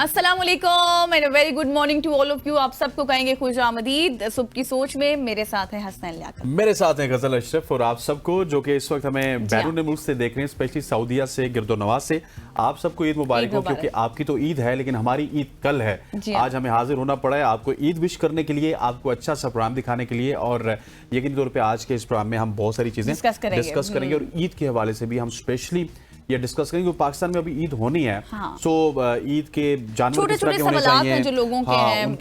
अस्सलाम वालेकुम and very good morning to all of you. आप सबको कहेंगे खुश आमदीद सुबह की सोच में। मेरे साथ है हसनैन लियाकत, मेरे साथ हैं गजल अशरफ और आप सबको जो कि इस वक्त हमें बैरून मुल्क से देख रहे हैं, स्पेशली सऊदीया से, गिरदो नवाज से। आप सबको ईद मुबारक हो, क्योंकि आपकी तो ईद है लेकिन हमारी ईद कल है। आज हमें हाजिर होना पड़ा है आपको ईद विश करने के लिए, आपको अच्छा सा प्रोग्राम दिखाने के लिए। और यकीनी तौर पर आज के इस प्रोग्राम में हम बहुत सारी चीजें डिस्कस करेंगे और ईद के हवाले से भी हम स्पेशली ये डिस्कस करेंगे। पाकिस्तान में अभी ईद होनी है, सो ईद के जानवर किस तरह के होने चाहिए, जो लोगों के हैं उन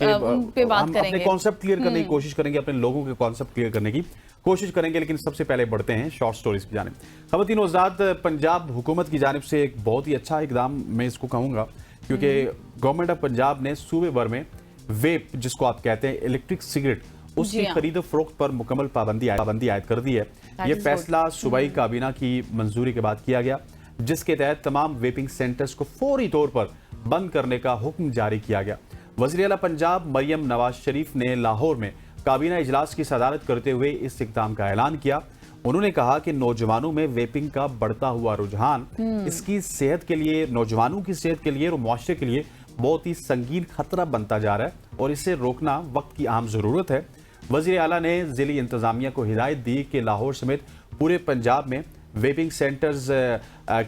पे बात करेंगे। अपने कॉन्सेप्ट क्लियर करने की कोशिश करेंगे, अपने लोगों के कॉन्सेप्ट क्लियर करने की कोशिश करेंगे। लेकिन सबसे पहले बढ़ते हैं शॉर्ट स्टोरीज की जानिब। खवातीन और हज़रात, पंजाब हुकूमत की जानिब से एक बहुत ही अच्छा इकदाम मैं इसको कहूँगा, क्योंकि गवर्नमेंट ऑफ पंजाब ने सूबे भर में वेप, जिसको आप कहते हैं इलेक्ट्रिक सिगरेट, उसकी खरीद फरोख्त पर मुकम्मल पाबंदी आयद कर दी है। ये फैसला सूबाई काबीना की मंजूरी के बाद किया गया, जिसके तहत तमाम वेपिंग सेंटर्स को फौरी तौर पर बंद करने का हुक्म जारी किया गया। वज़ीर आला पंजाब मरियम नवाज शरीफ ने लाहौर में काबीना इजलास की सदारत करते हुए इस इक़दाम का ऐलान किया। उन्होंने कहा कि नौजवानों में वेपिंग का बढ़ता हुआ रुझान इसकी सेहत के लिए, नौजवानों की सेहत के लिए और मुआशरे के लिए बहुत ही संगीन खतरा बनता जा रहा है और इसे रोकना वक्त की अहम ज़रूरत है। वज़ीर आला ने ज़िली इंतज़ामिया को हिदायत दी कि लाहौर समेत पूरे पंजाब में वेपिंग सेंटर्स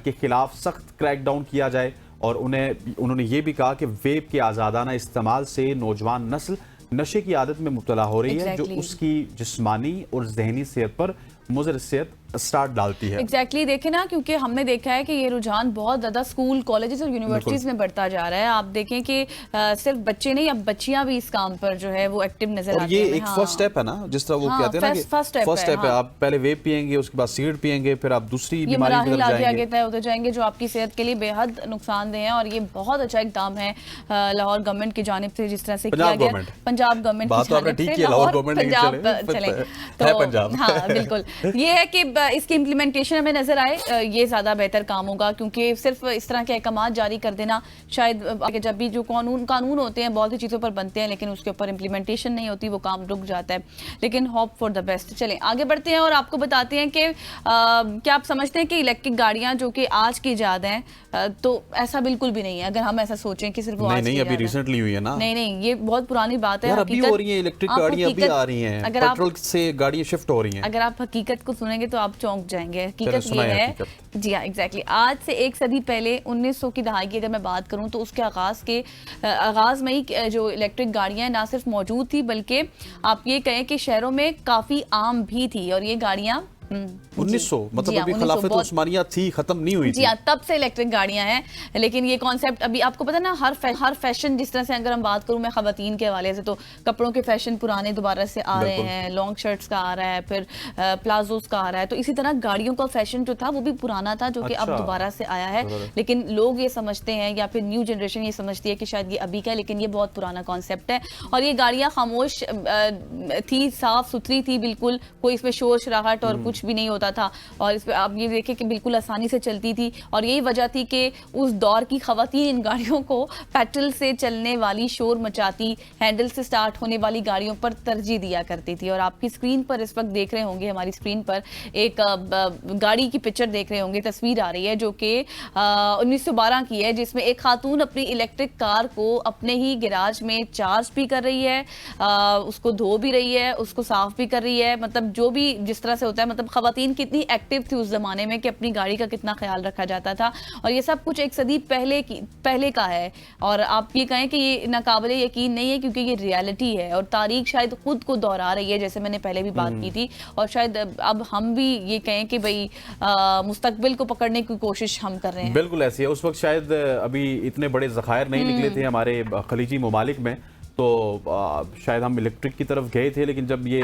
के खिलाफ सख्त क्रैकडाउन किया जाए। और उन्होंने ये भी कहा कि वेप के आज़ादाना इस्तेमाल से नौजवान नस्ल नशे की आदत में मुब्तला हो रही है, जो उसकी जिस्मानी और जहनी सेहत पर मुज़र सेहत स्टार्ट डालती है। एग्जैक्टली देखें ना, क्योंकि हमने देखा है कि ये रुझान बहुत ज्यादा स्कूल, कॉलेजेस और यूनिवर्सिटीज में बढ़ता जा रहा है। आप देखें कि सिर्फ बच्चे नहीं, अब बच्चियां भी इस काम पर जो है वो एक्टिव नजर आती हैं। ये एक फर्स्ट स्टेप है ना, जिस तरह वो कहते हैं ना कि फर्स्ट स्टेप है। आप पहले वेप पिएंगे, उसके बाद सिगरेट पिएंगे, फिर आप दूसरी बीमारी की तरफ जाएंगे, आगे तय होते जाएंगे, जो आपकी सेहत के लिए बेहद नुकसानदेह है। और ये बहुत अच्छा इकदाम है लाहौर गवर्नमेंट की जानिब से, जिस तरह से किया गया। पंजाब गवर्नमेंट बिल्कुल ये है कि इसकी इम्प्लीमेंटेशन हमें नजर आए, ये ज्यादा बेहतर काम होगा। क्योंकि सिर्फ इस तरह के अहकाम जारी कर देना, शायद जब भी जो कानून होते हैं बहुत सी चीजों पर बनते हैं, लेकिन उसके ऊपर इम्प्लीमेंटेशन नहीं होती, वो काम रुक जाता है। लेकिन होप फॉर द बेस्ट। चलें आगे बढ़ते हैं और आपको बताते हैं कि क्या आप समझते हैं कि इलेक्ट्रिक गाड़ियां जो कि आज की इजाद हैं, तो ऐसा बिल्कुल भी नहीं है। अगर हम ऐसा सोचें कि सिर्फ नहीं अभी रिसेंटली हुई है ना, नहीं ये बहुत पुरानी बात है। अभी हो रही है, इलेक्ट्रिक गाड़ियां अभी आ रही हैं, पेट्रोल से गाड़ियां शिफ्ट हो रही हैं। अगर आप हकीकत को सुनेंगे तो आप चौंक जाएंगे। हकीकत ये है, जी हाँ एग्जैक्टली, आज से एक सदी पहले 1900 की दहाई की अगर मैं बात करूं, तो उसके आगाज में ही जो इलेक्ट्रिक गाड़ियां ना सिर्फ मौजूद थी, बल्कि आप ये कहें कि शहरों में काफी आम भी थी। और ये गाड़ियां 1900 मतलब अभी खिलाफत उस्मानिया थी, खत्म नहीं हुई थी। जी हाँ, तब से इलेक्ट्रिक गाड़ियां हैं। लेकिन ये कॉन्सेप्ट अभी आपको पता ना, हर फैशन, जिस तरह से अगर हम बात करूं मैं खवातीन के हवाले से, तो कपड़ों के फैशन पुराने दोबारा से आ रहे हैं, लॉन्ग शर्ट्स का आ रहा है, फिर प्लाजोस का आ रहा है। तो इसी तरह गाड़ियों का फैशन जो था वो भी पुराना था, जो कि अब दोबारा से आया है। लेकिन लोग ये समझते हैं, या फिर न्यू जनरेशन ये समझती है कि शायद ये अभी का है, लेकिन ये बहुत पुराना कॉन्सेप्ट है। और ये गाड़ियां खामोश थी, साफ सुथरी थी बिल्कुल, कोई इसमें शोर शराहट और कुछ भी नहीं होता था। और इस पे आप ये देखें कि बिल्कुल आसानी से चलती थी। और यही वजह थी कि उस दौर की खवातीन इन गाड़ियों को पेट्रोल से चलने वाली, शोर मचाती, हैंडल से स्टार्ट होने वाली गाड़ियों पर तरजीह दिया करती थी। और आपकी स्क्रीन पर इस वक्त देख रहे होंगे, हमारी स्क्रीन पर एक गाड़ी की पिक्चर देख रहे होंगे, तस्वीर आ रही है, जो कि 1912 की है, जिसमें एक खातून अपनी इलेक्ट्रिक कार को अपने ही गैराज में चार्ज भी कर रही है, उसको धो भी रही है, उसको साफ भी कर रही है। मतलब जो भी जिस तरह से होता है, मतलब खवातीन कितनी एक्टिव थी उस जमाने में कि अपनी गाड़ी का कितना ख्याल रखा जाता था। और ये सब कुछ एक सदी पहले का है। और आप ये कहें कि ये नाकाबिले यकीन नहीं है, क्योंकि ये रियलिटी है और तारीख शायद खुद को दोहरा रही है, जैसे मैंने पहले भी बात की थी। और शायद अब हम भी ये कहें कि भाई मुस्तकबिल को पकड़ने की कोशिश हम कर रहे हैं। बिल्कुल ऐसी है। उस वक्त शायद अभी इतने बड़े ज़खायर नहीं निकले थे हमारे खलीजी ममालिक में, तो शायद हम इलेक्ट्रिक की तरफ गए थे। लेकिन जब ये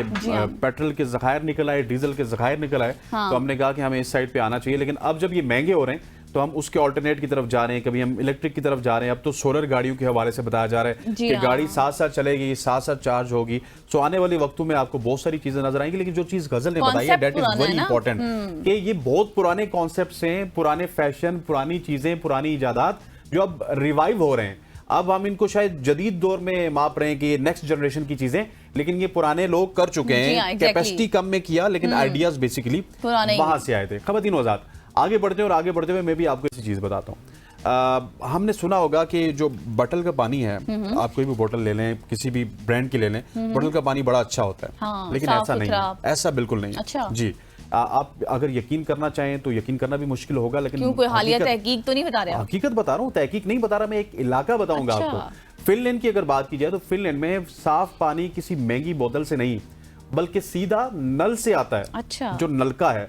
पेट्रोल के ज़खायर निकल आए, डीजल के ज़खायर निकल आए, तो हमने कहा कि हमें इस साइड पे आना चाहिए। लेकिन अब जब ये महंगे हो रहे हैं, तो हम उसके ऑल्टरनेट की तरफ जा रहे हैं, कभी हम इलेक्ट्रिक की तरफ जा रहे हैं। अब तो सोलर गाड़ियों के हवाले से बताया जा रहा है कि गाड़ी साथ साथ चलेगी, साथ साथ चार्ज होगी। सो आने वाले वक्तों में आपको बहुत सारी चीजें नजर आएंगी। लेकिन जो चीज गजल ने बताई है, दैट इज वेरी इंपॉर्टेंट, कि ये बहुत पुराने कॉन्सेप्ट्स हैं, पुराने फैशन, पुरानी चीजें, पुरानी इजादात जो अब रिवाइव हो रहे हैं। अब हम इनको शायद जदीद दौर में माप रहे हैं कि ये नेक्स्ट जनरेशन की चीजें, लेकिन ये पुराने लोग कर चुके हैं। कैपेसिटी कम में किया, लेकिन आइडियाज बेसिकली वहां से आए थे। खवातीन और हज़रात, आगे बढ़ते हैं और आगे बढ़ते हुए मैं भी आपको ऐसी चीज बताता हूँ। हमने सुना होगा कि जो बटल का पानी है, आप कोई भी बोतल ले लें, किसी भी ब्रांड की ले लें, बटल का पानी बड़ा अच्छा होता है। हाँ, लेकिन ऐसा नहीं है, ऐसा बिल्कुल नहीं है। अच्छा जी। आप अगर यकीन करना चाहें तो यकीन करना भी मुश्किल होगा, लेकिन क्यों, कोई हालिया तहकीक तो नहीं बता रहे? हकीकत बता रहा हूँ, तहकीक नहीं बता रहा, मैं एक इलाका बताऊंगा आपको। फिनलैंड की अगर बात की जाए तो फिनलैंड में साफ पानी किसी महंगी बोतल से नहीं बल्कि सीधा नल से आता है। अच्छा। जो नलका है।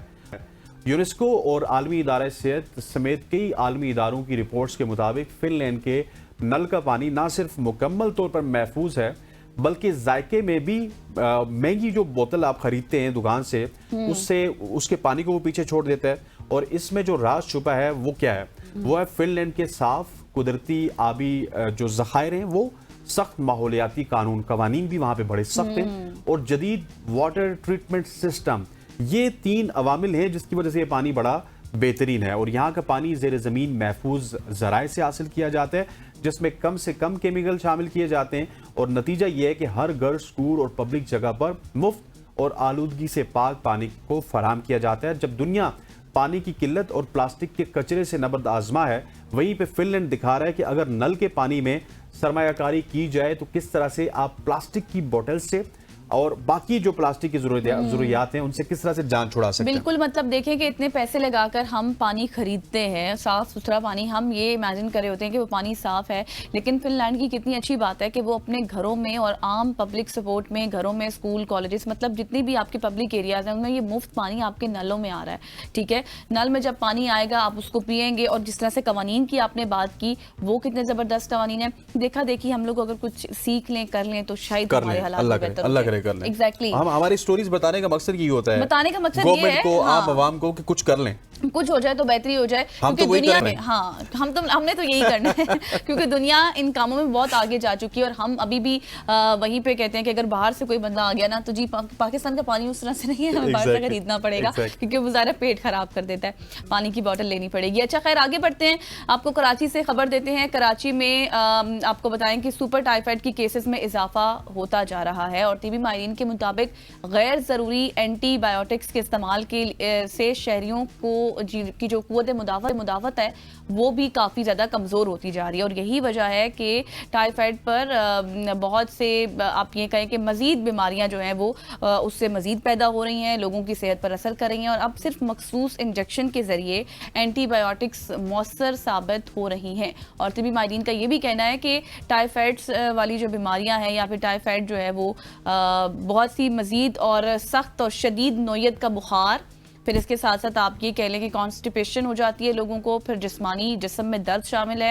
यूनेस्को और आलमी इदारा सेहत समेत कई आलमी इदारों की रिपोर्ट्स के मुताबिक फिनलैंड के नल का पानी ना सिर्फ मुकम्मल तौर पर महफूज है बल्कि जायके में भी महंगी जो बोतल आप खरीदते हैं दुकान से, उससे उसके पानी को वो पीछे छोड़ देता है। और इसमें जो राज छुपा है वो क्या है? वो है फिनलैंड के साफ कुदरती आबी जो ज़खायर हैं, वो सख्त माहौलियाती कानून कवानीन भी वहां पे बड़े सख्त हैं, और जदीद वाटर ट्रीटमेंट सिस्टम। ये 3 अवामिल हैं जिसकी वजह से ये पानी बड़ा बेहतरीन है। और यहाँ का पानी ज़ेर ज़मीन महफूज ज़राए से हासिल किया जाता है, जिसमें कम से कम केमिकल शामिल किए जाते हैं। और नतीजा ये है कि हर घर, स्कूल और पब्लिक जगह पर मुफ्त और आलूदगी से पाक पानी को फराहम किया जाता है। जब दुनिया पानी की किल्लत और प्लास्टिक के कचरे से नबर्द आजमा है, वहीं पे फिनलैंड दिखा रहा है कि अगर नल के पानी में सरमायाकारी की जाए तो किस तरह से आप प्लास्टिक की बोतल से और बाकी जो प्लास्टिक की जरूरियात हैं उनसे किस तरह से जान छुड़ा सकते हैं। बिल्कुल, मतलब देखें कि इतने पैसे लगाकर हम पानी खरीदते हैं, साफ सुथरा पानी, हम ये इमेजिन कर रहे होते हैं कि वो पानी साफ है, लेकिन फिनलैंड की कितनी अच्छी बात है कि वो अपने घरों में और आम पब्लिक सपोर्ट में, घरों में, स्कूल, कॉलेजेस, मतलब जितनी भी आपके पब्लिक एरियाज हैं उनमें ये मुफ्त पानी आपके नलों में आ रहा है। ठीक है, नल में जब पानी आएगा आप उसको पिएंगे। और जिस तरह से कवानीन की आपने बात की, वो कितने जबरदस्त कवानीन है। देखा देखी हम लोग अगर कुछ सीख लें, कर लें तो शायद हमारे हालात बेहतर हो जाए। एग्जैक्टली। हम हमारी स्टोरीज बताने का मकसद ये होता है, बताने का मकसद ये है को, आम आवाम को कि कुछ कर लें, कुछ हो जाए तो बेहतरी हो जाए। हम तो दुनिया में हमने तो यही करना है क्योंकि दुनिया इन कामों में बहुत आगे जा चुकी है और हम अभी भी वहीं पे कहते हैं कि अगर बाहर से कोई बंदा आ गया ना तो जी पाकिस्तान का पानी उस तरह से नहीं है, हमें बाहर से खरीदना पड़ेगा क्योंकि वो ज़ाहिर पेट खराब कर देता है, पानी की बोतल लेनी पड़ेगी। अच्छा खैर, आगे बढ़ते हैं, आपको कराची से खबर देते हैं। कराची में आपको बताएं कि सुपर टाइफाइड की केसेस में इजाफा होता जा रहा है और टीबी माहिरीन के मुताबिक गैर ज़रूरी एंटीबायोटिक्स के इस्तेमाल के से शहरियों को की जो कुव्वत मुदाफ़त है वो भी काफ़ी ज़्यादा कमज़ोर होती जा रही है। और यही वजह है कि टाइफाइड पर बहुत से आप ये कहें कि मज़ीद बीमारियां जो हैं वो उससे मज़ीद पैदा हो रही हैं, लोगों की सेहत पर असर कर रही हैं और अब सिर्फ मखसूस इंजेक्शन के ज़रिए एंटीबायोटिक्स मौसर साबित हो रही हैं। और तिबी माहिरीन का ये भी कहना है कि टाइफाइड्स वाली जो बीमारियाँ हैं या फिर टाइफाइड जो है वो बहुत सी मज़ीद और सख्त और शदीद नोयत का बुखार, फिर इसके साथ साथ आप ये कह लें कि कॉन्स्टिपेशन हो जाती है लोगों को, फिर जिस्मानी जिस्म में दर्द शामिल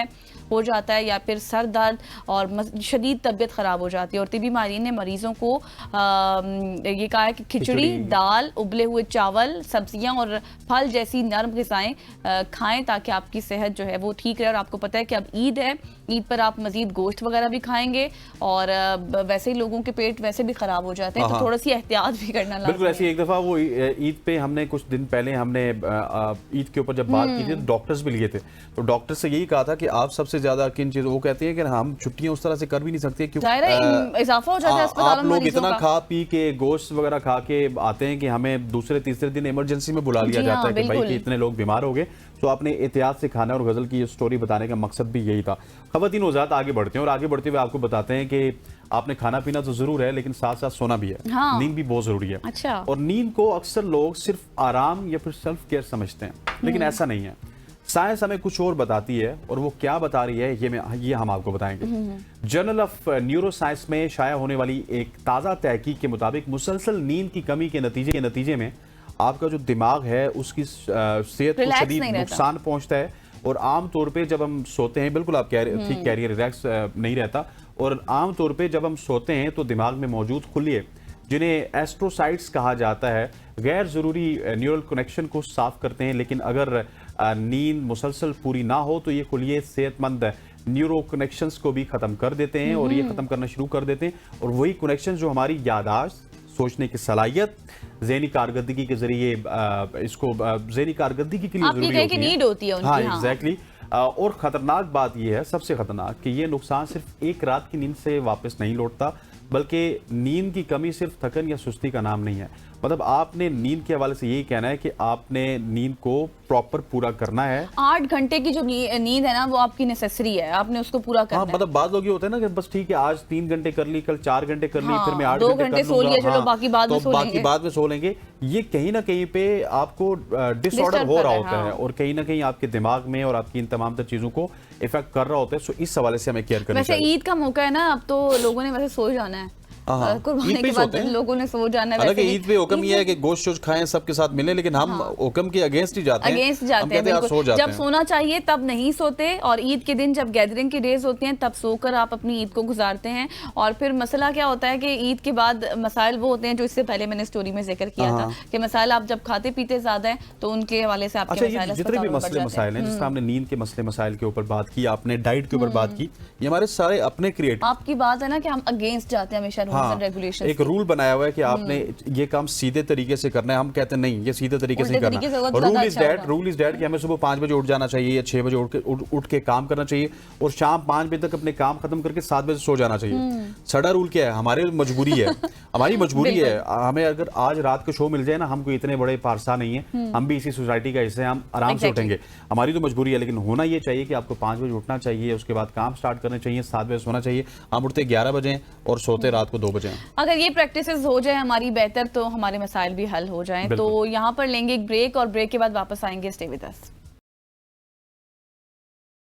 हो जाता है या फिर सर दर्द और शदीद तबीयत ख़राब हो जाती है। और तिबी माहिरीन ने मरीज़ों को ये कहा है कि खिचड़ी, दाल, उबले हुए चावल, सब्जियां और फल जैसी नरम ग़िज़ाएं खाएं ताकि आपकी सेहत जो है वो ठीक रहे। और आपको पता है कि अब ईद है, ईद पर आप मज़ीद गोश्त वगैरह भी खाएंगे और वैसे ही लोगों के पेट वैसे भी ख़राब हो जाते हैं, तो थोड़ा सी एहतियात भी करना लाज़मी है। बिल्कुल ऐसी एक दफ़ा वो ईद पे हमने कुछ दिन पहले हमने ईद के ऊपर जब बात की थी तो डॉक्टर्स भी लिए थे, तो डॉक्टर से यही कहा था कि आप सबसे ज्यादा किन चीजों, वो कहते हैं कि हम छुट्टियां उस तरह से कर भी नहीं सकते क्योंकि इजाफा हो जाता है अस्पतालों में, आप लोग इतना खा पी के गोश्त वगैरह खा के आते हैं कि हमें दूसरे तीसरे दिन इमरजेंसी में बुला लिया जाता है कि भाई कि इतने लोग बीमार हो गए, तो आपने एहतियात से खाना। और गजल की ये स्टोरी बताने का मकसद भी यही था। खवातीन वज़ात आगे बढ़ते हैं और आगे बढ़ते हुए आपको बताते हैं कि आपने खाना पीना तो जरूर है लेकिन साथ साथ सोना भी है, नींद भी बहुत जरूरी है। अच्छा। और नींद को अक्सर लोग सिर्फ आराम या फिर सेल्फ केयर समझते हैं, लेकिन ऐसा नहीं है। साइंस हमें कुछ और बताती है और वो क्या बता रही है ये हम आपको बताएंगे। जर्नल ऑफ न्यूरो साइंस में शाया होने वाली एक ताज़ा तहकीक के मुताबिक मुसलसल नींद की कमी के नतीजे में आपका जो दिमाग है उसकी सेहत को शदीद नुकसान पहुंचता है। और आम तौर पे जब हम सोते हैं, बिल्कुल आप ठीक कह रही है, रिलैक्स नहीं रहता। और आम तौर पे जब हम सोते हैं तो दिमाग में मौजूद खुलिए जिन्हें एस्ट्रोसाइट्स कहा जाता है, गैर ज़रूरी न्यूरल कनेक्शन को साफ करते हैं। लेकिन अगर नींद मुसलसल पूरी ना हो तो ये खुलिए सेहतमंद न्यूरो कनेक्शंस को भी ख़त्म कर देते हैं और ये ख़त्म करना शुरू कर देते हैं। और वही कनेक्शन जो हमारी याददाश्त, सोचने की सलाहियत, ज़हनी कारकर्दगी के जरिए इसको ज़हनी कारकर्दगी के लिए नीड होती है उनकी। हाँ, एग्जैक्टली। और ख़तरनाक बात यह है, सबसे ख़तरनाक, कि ये नुकसान सिर्फ एक रात की नींद से वापस नहीं लौटता, बल्कि नींद की कमी सिर्फ थकन या सुस्ती का नाम नहीं है, मतलब आपने नींद के हवाले से यही कहना है कि आपने नींद को प्रॉपर पूरा करना है। 8 घंटे की जो नींद है ना वो आपकी नेसेसरी है, आपने उसको पूरा करना हाँ, मतलब बाद लोग ये होते हैं ना कि बस ठीक है आज 3 घंटे कर ली, कल 4 घंटे कर ली, हाँ, फिर मैं 8 2 घंटे घंटे कर सो लिए, लूंगा, चलो बाकी बाद में तो सो बाकी लेंगे। बाद में सो लेंगे। ये कहीं ना कहीं पे आपको डिसऑर्डर Disturb हो कर रहा रहा है, होता है हाँ। और कहीं ना कहीं आपके दिमाग में और आपकी इन तमाम तर चीजों को इफेक्ट कर रहा होता है। सो इस हवाले से हमें केयर करनी वैसे चाहिए। ईद का मौका है ना, अब तो लोगों ने वैसे सो जाना है, हाँ, कुर्बानी ईद पे के ही बाद सोते हैं। लोगों ने सो जाना है। हालांकि वैसे भी ईद पे हुक्म ईद ये है में कि गोश्त शोश्त खाएं, सबके साथ मिलें, लेकिन हम हुक्म के अगेंस्ट ही जाते हैं। अगेंस्ट हम जाते हैं, कहते हैं आज सो बिल्कुल। जाते जब हैं। सोना चाहिए तब नहीं सोते, और ईद के दिन जब गैदरिंग की डेज होती हैं तब सोकर आप अपनी ईद को गुजारते हैं। और फिर मसला क्या होता है कि ईद के बाद मसाइल वो होते हैं जो इससे पहले मैंने स्टोरी में जिक्र किया था कि मसाइल आप जब खाते पीते ज्यादा है तो उनके हवाले से आपके अच्छा, मसाइल ये जितने भी अस्पतालों में बढ़ मसले जाते मसाइल हैं, जिससे हमने नींद के मसले मसाइल के ऊपर बात की, आपने डाइट के ऊपर बात की, ये हमारे सारे अपने क्रिएट। आपकी बात है ना कि हम अगेंस्ट जाते हैं हमेशा रूल्स एंड रेगुलेशंस। एक रूल बनाया हुआ है कि आपने ये काम सीधे तरीके से करना है। हम कहते हैं नहीं, ये सीधे तरीके से नहीं तरीके से होगा करना। तो रूल ज्यादा इज अच्छा दैट, होगा। रूल इज दैट कि हमें सुबह 5 बजे उठ जाना चाहिए या 6 बजे उठ के काम करना चाहिए और शाम 5 बजे तक अपने काम खत्म करके 7 बजे सो जाना चाहिए। सड़ा रूल क्या है? हमारी मजबूरी है, हमारी मजबूरी है। हमें अगर आज रात को शो मिल जाए ना, हम कोई इतने बड़े पारसा नहीं है, हम भी इसी सोसाइटी का हिस्सा हैं, हम आराम से उठेंगे। हमारी तो मजबूरी है, लेकिन होना ये चाहिए कि आपको 5 बजे उठना चाहिए, उसके बाद काम स्टार्ट करने चाहिए, 7 बजे सोना चाहिए। हम उठते 11 बजे और सोते रात को 2 बजे। अगर ये प्रैक्टिसेस हो जाए हमारी बेहतर, तो हमारे मसाइल भी हल हो जाएं। तो यहाँ पर लेंगे एक ब्रेक और ब्रेक के बाद वापस आएंगे। Stay with us.